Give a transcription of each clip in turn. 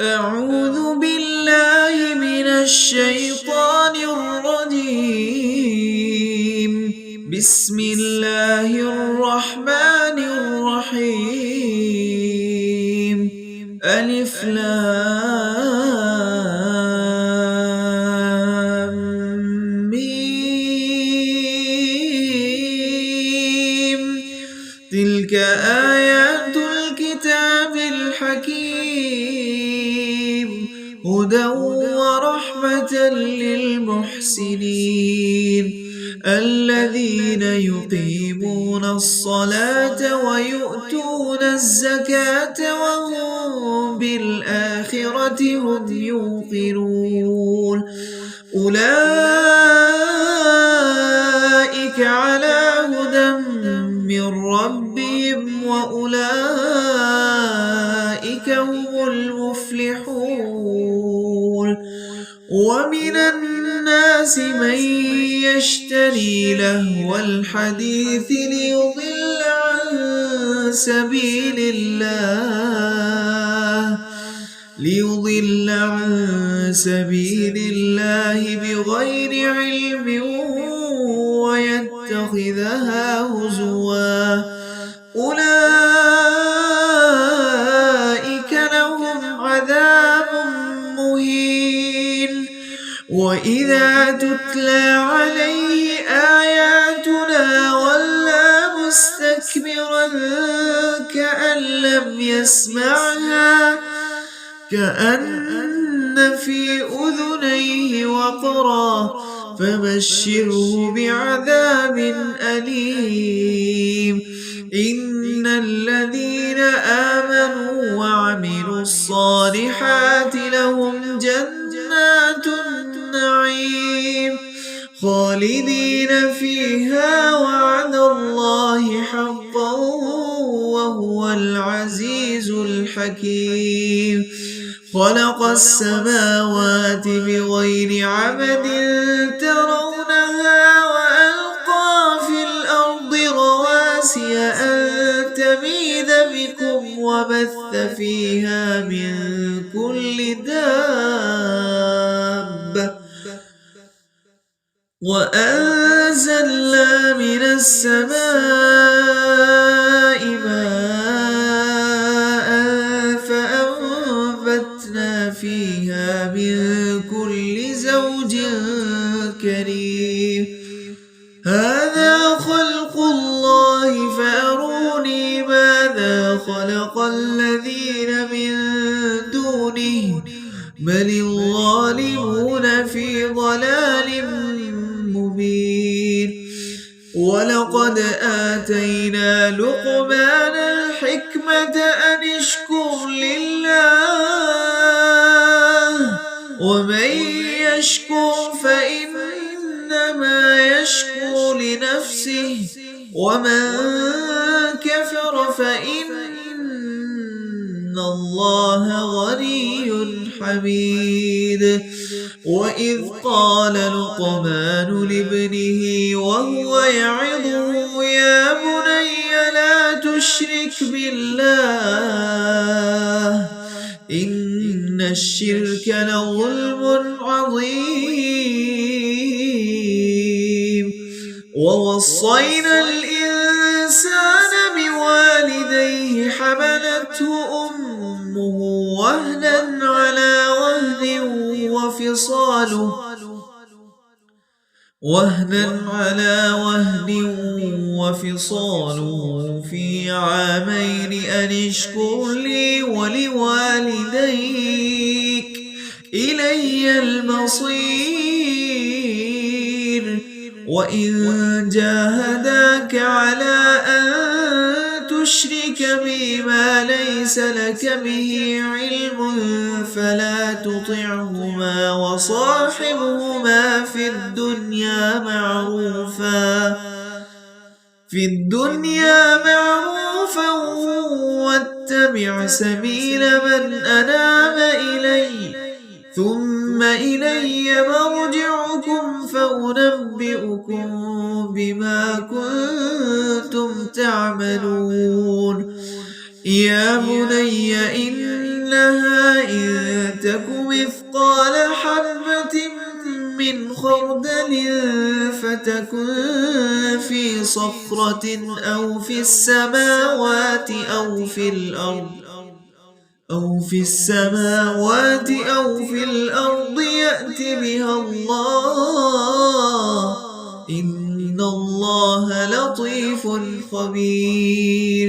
أعوذ بالله من الشيطان الرجيم. بسم الله الرحمن الرحيم. ألف لام ميم. تلك آيات الكتاب الحكيم، هدى ورحمة للمحسنين الذين يقيمون الصلاة ويؤتون الزكاة وهم بالآخرة هم يوقنون. أولئك على هدى من ربهم وأولئك هم المفلحون. ومن الناس من يشتري لهو الحديث ليضل عن سبيل الله بغير علم ويتخذها هزوا. أولئك لهم عذاب مهين. وإذا تتلى عليه آياتنا ولى مستكبرا كأن لم يسمعها كأن في أذنيه وقرا فبشره بعذاب أليم. إن الذين آمنوا وعملوا الصالحات لهم جنات النعيم خالدين فيها وعد الله حقا وهو العزيز الحكيم. خلق السماوات بغير عمد ترونها وألقى في الأرض رواسي أن تميد بكم وبث فيها من كل دابة وأنزلنا من السماء ماء فأنبتنا فيها من كل زوج كريم. هذا خلق الله فأروني ماذا خلق الذين من دونه بل الظالمون في ضلال مبين. ولقد آتينا لقمان الحكمة أن اشكر لله ومن يشكر فإنما يشكر لنفسه ومن كفر فإن الله غني حميد. وإذ قال لقمان لابنه وهو يعظه يا بني لا تشرك بالله إن الشرك لظلم عظيم. ووصينا الإنسان بوالديه حملته أمه وهنا على وهن وفصاله في عامين أن اشكر لي ولوالديك إلي المصير. وإن جاهداك على أن تشرك بي ما ليس لك به علم فلا تطعهما وصاحبهما في الدنيا معروفا واتبع سبيل من أناب إلي ثم إلي مرجعكم فأنبئكم بما كنتم تعملون. يا بني إن إنها إن تك مثقال حبة من خردل فتكن في صخرة أو في السماوات أو في الأرض يأت بها الله إن الله لطيف خبير.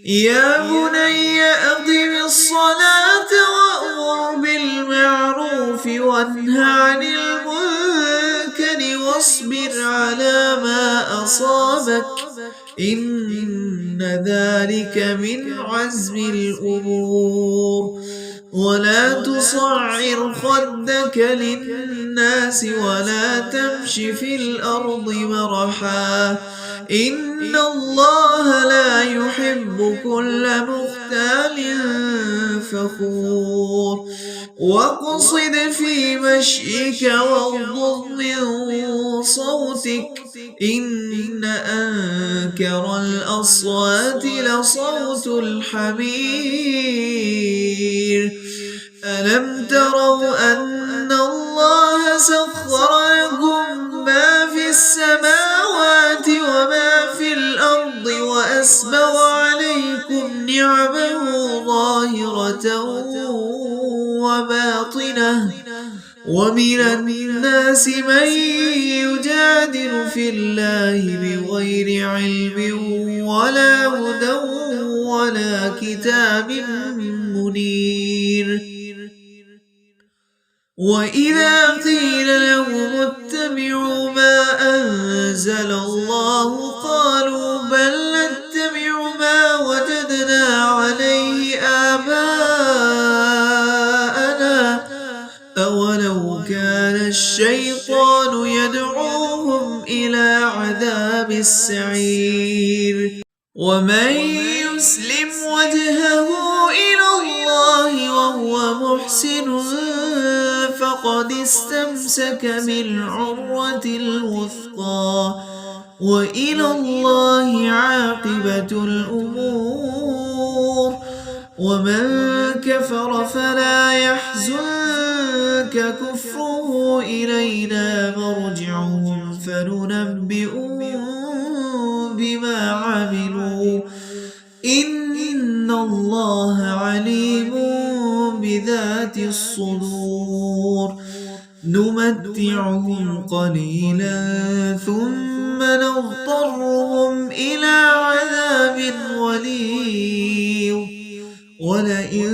يا بني أقم الصلاة وأمر بالمعروف وانه عن المنكر واصبر على ما أصابك إن ذلك من عزم الأمور. ولا تصعر خدك للناس ولا تمش في الأرض مرحا إن الله لا يحب كل مختال فخور. واقصد في مشيك واغضض من صوتك إن أنكر الأصوات لصوت الحمير. ألم تروا أن الله سخر لكم ما في السماوات وما في الأرض وأسبغ عليكم نعمه ظاهرة وباطنة ومن الناس من يجادل في الله بغير علم ولا هدى ولا كتاب منير. وإذا قيل لهم اتبعوا ما أنزل الله قالوا بل نتبع ما وجدنا عليه آباءنا أولو كان الشيطان يدعوهم إلى عذاب السعير. ومن يسلم وجهه إلى الله وهو محسن فقد استمسك بالعروة الوثقى وإلى الله عاقبة الأمور. ومن كفر فلا يحزنك كفره إلينا مرجعهم فننبئهم بما عملوا إن الله عليم بذات الصدور. نمتعهم قليلا ثم نضطرهم إلى عذاب غليظ. ولئن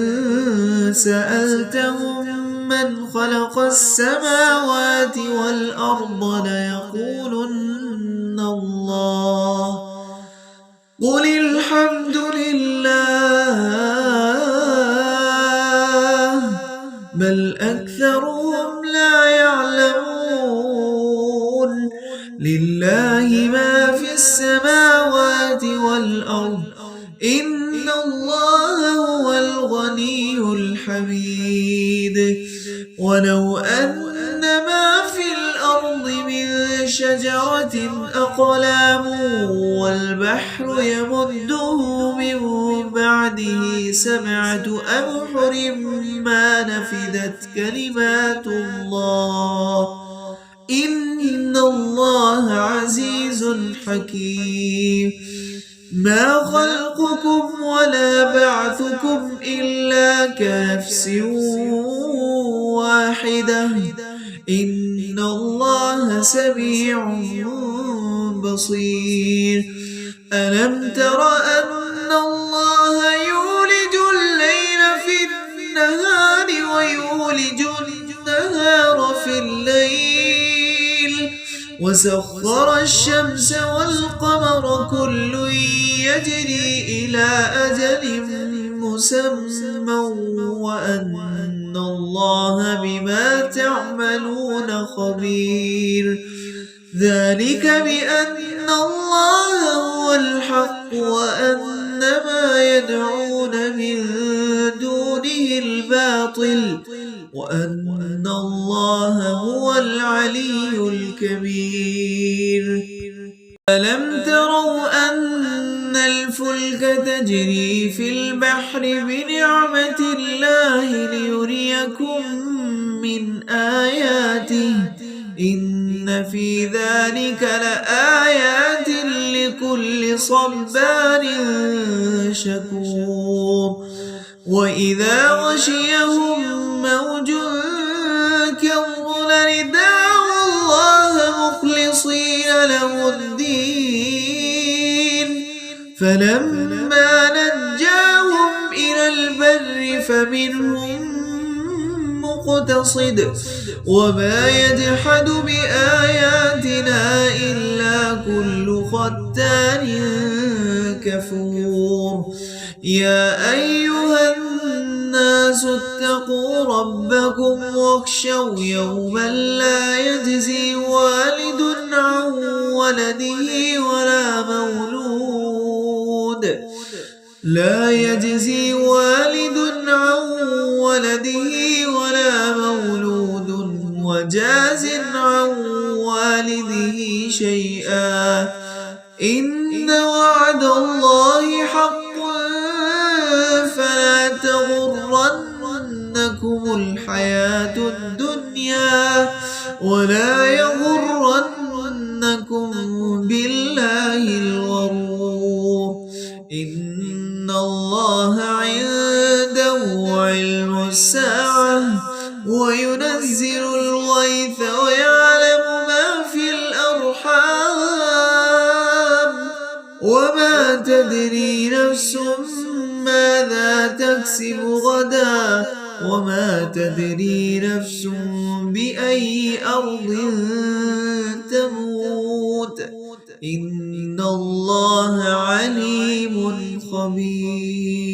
سألتهم من خلق السماوات والأرض ليقولن الله قل الحمد لله بل أكثرهم لا يعلمون. لله ما في السماوات والأرض إن الله هو الغني الحميد. ولو أن ما في الأرض من شجرة أقلام والبحر يمده من بعده 7 أبحر ما نفدت كلمات الله إن الله عزيز حكيم. ما خلقكم ولا بعثكم إلا كنفس واحدة إن الله سميع بصير. ألم تر أن الله يولج الليل في النهار ويولج النهار في الليل وسخر الشمس والقمر كل يجري إلى أجل مسمى وأن الله بما تعملون خبير. ذلك بأن الله هو الحق وأن ما يدعون من دونه الباطل وأن الله هو العلي الكبير. ألم تروا أن الفلك والفلك تجري في البحر بنعمة الله ليريكم من آياته إن في ذلك لآيات لكل صبار شكور وإذا غشيهم موج كالظلل دعوا الله مخلصين له الدين فلما نجاهم إلى البر فمنهم مقتصد وما يجحد بآياتنا إلا كل ختان كفور يا أيها الناس اتقوا ربكم واخشوا يوما لا يجزي والد عن ولده ولا مولود وجاز عن والده شيئا إن وعد الله حق فلا تغرنكم الحياة الدنيا ولا يغرنكم بالله الغرور إن الله عنده علم الساعة وينزل الغيث ويعلم ما في الأرحام وما تدري نفس ماذا تكسب غدا وما تدري نفس بأي أرض تموت إن الله عليم خبير.